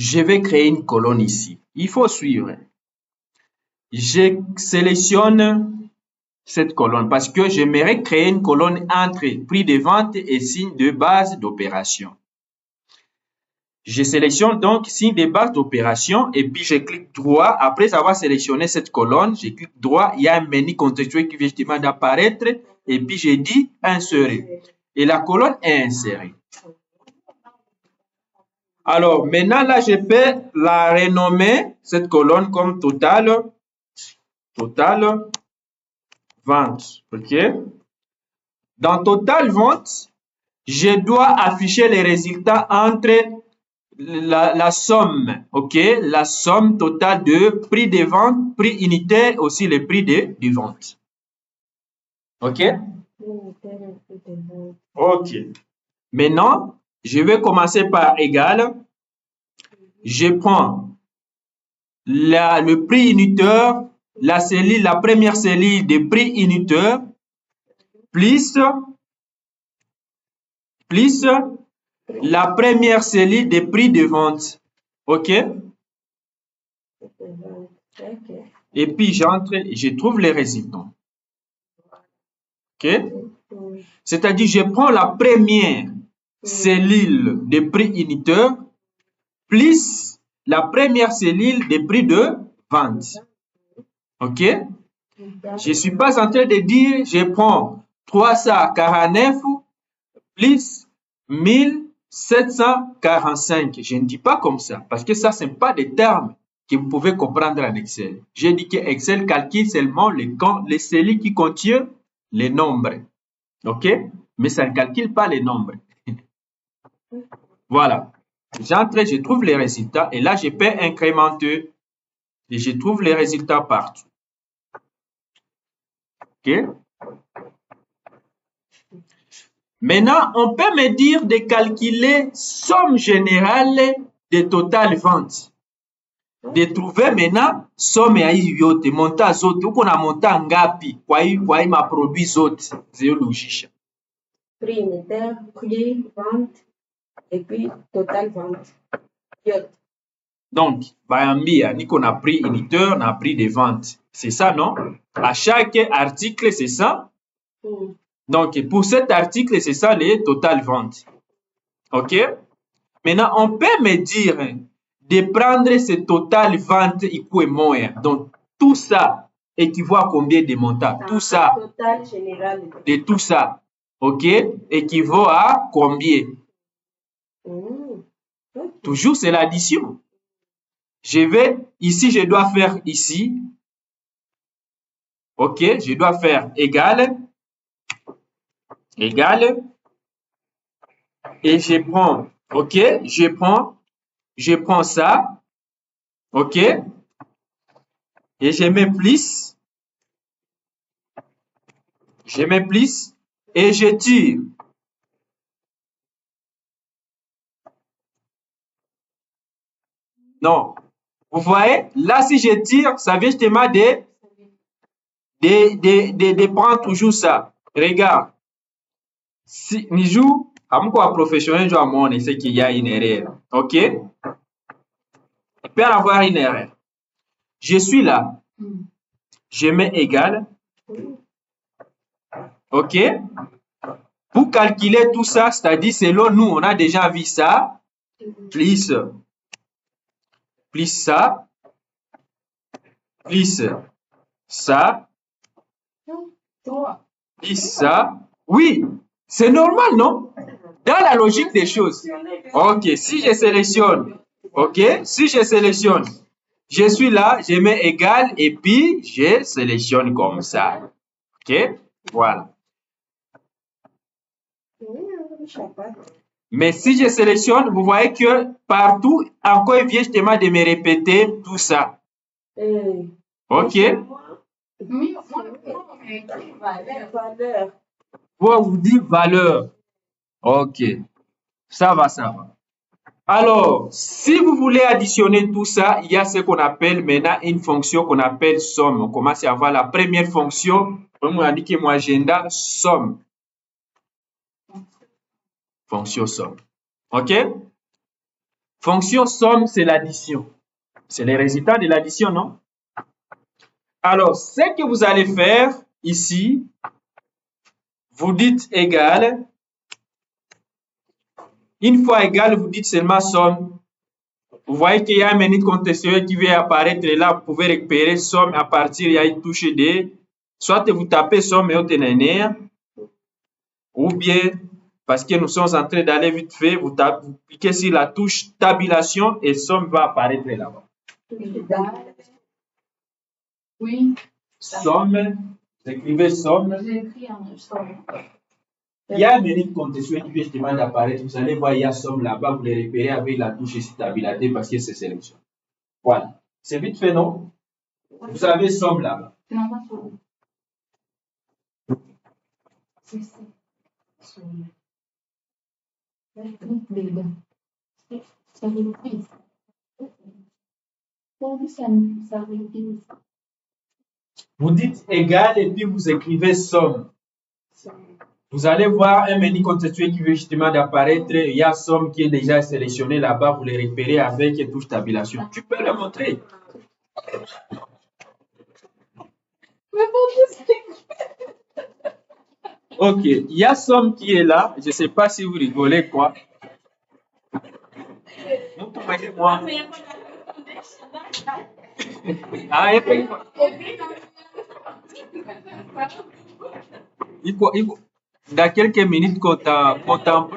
je vais créer une colonne ici. Il faut suivre. Je sélectionne cette colonne parce que j'aimerais créer une colonne entre prix de vente et signe de base d'opération. Je sélectionne donc signe de base d'opération et puis je clique droit. Après avoir sélectionné cette colonne, je clique droit. Il y a un menu contextuel qui vient justement d'apparaître et puis je dis insérer. Et la colonne est insérée. Alors maintenant là, je peux la renommer cette colonne comme total vente. OK? Dans total vente, je dois afficher les résultats entre la somme, OK? La somme totale de prix de vente, prix unitaire, aussi le prix de vente. OK? OK. Maintenant, je vais commencer par égal. Je prends le prix unitaire, la première cellule de prix unitaire, plus la première cellule de prix de vente. OK? Et puis j'entre, je trouve les résultats. OK? C'est-à-dire, je prends la première cellule de prix unitaire plus la première cellule de prix de vente. OK? Je ne suis pas en train de dire, je prends 349 plus 1745. Je ne dis pas comme ça, parce que ça, ce n'est pas des termes que vous pouvez comprendre en Excel. J'ai dit que Excel calcule seulement les cellules qui contiennent les nombres. OK? Mais ça ne calcule pas les nombres. Voilà. J'entre, je trouve les résultats et là, je peux incrémenter et je trouve les résultats partout. OK? Maintenant, on peut me dire de calculer somme générale des total ventes. De trouver maintenant somme ya hizi vyote, monta zote, uko na monta ngapi kwa hii maproduit zote zilizojisha. Prix unitaire, prix, vente, et puis total vente. Donc, bayambia, niko na prix unitaire, na prix de vente. C'est ça, non? À chaque article, c'est ça? Donc, pour cet article, c'est ça les total ventes. OK? Maintenant, on peut me dire de prendre ce total vente et moyen. Donc, tout ça équivaut à combien de montants? Tout ça, Total général. de tout ça, OK, équivaut à combien? Toujours, c'est l'addition. Je vais, ici, je dois faire ici. OK, je dois faire égal. Et je prends, OK, je prends ça, OK, et je mets plus, et je tire. Non, vous voyez, là, si je tire, ça vient justement de prendre toujours ça. Regarde, si nous jouons, comme quoi professionnel joue à mon, c'est qu'il y a une erreur, OK? Il peut y avoir une erreur. Je suis là, je mets égal, OK? Pour calculer tout ça, c'est-à-dire selon nous, on a déjà vu ça, plus ça, plus ça, plus ça. Oui, c'est normal, non? Dans la logique des choses. OK, si je sélectionne, OK, si je sélectionne, je suis là, je mets égal et puis je sélectionne comme ça. OK, voilà. Mais si je sélectionne, vous voyez que partout, encore il vient justement de me répéter tout ça. OK? Pour vous dire valeur. OK. Ça va. Alors, si vous voulez additionner tout ça, il y a ce qu'on appelle maintenant une fonction qu'on appelle somme. On commence à avoir la première fonction. On m'a indiqué mon agenda, somme. Fonction somme. OK? Fonction somme, c'est l'addition. C'est le résultat de l'addition, non? Alors, ce que vous allez faire ici, vous dites égal. Une fois égal, vous dites seulement somme. Vous voyez qu'il y a un menu contextuel qui vient apparaître là. Vous pouvez récupérer somme à partir, il y a une touche D. Soit vous tapez somme et obtenez, ou bien, parce que nous sommes en train d'aller vite fait, vous cliquez sur la touche tabulation et somme va apparaître là-bas. Oui. Somme, vous écrivez somme. J'ai écrit en somme. Il y a un menu contextuel qui vient justement d'apparaître. Vous allez voir, il y a somme là-bas. Vous les repérez avec la touche stabilité parce que c'est sélection. Voilà. C'est vite fait, non? Vous avez somme là-bas. Non, pas somme. C'est ça. Somme. Ça réduit. Ça réduit. Vous dites égal et puis vous écrivez somme. Vous allez voir un menu contextuel qui vient justement d'apparaître. Il y a somme qui est déjà sélectionné là-bas. Vous les repérez avec une touche tabulation. Tu peux le montrer. Ok, il y a somme qui est là. Je ne sais pas si vous rigolez quoi. Vous pouvez moi. Ah, dans quelques minutes, quand on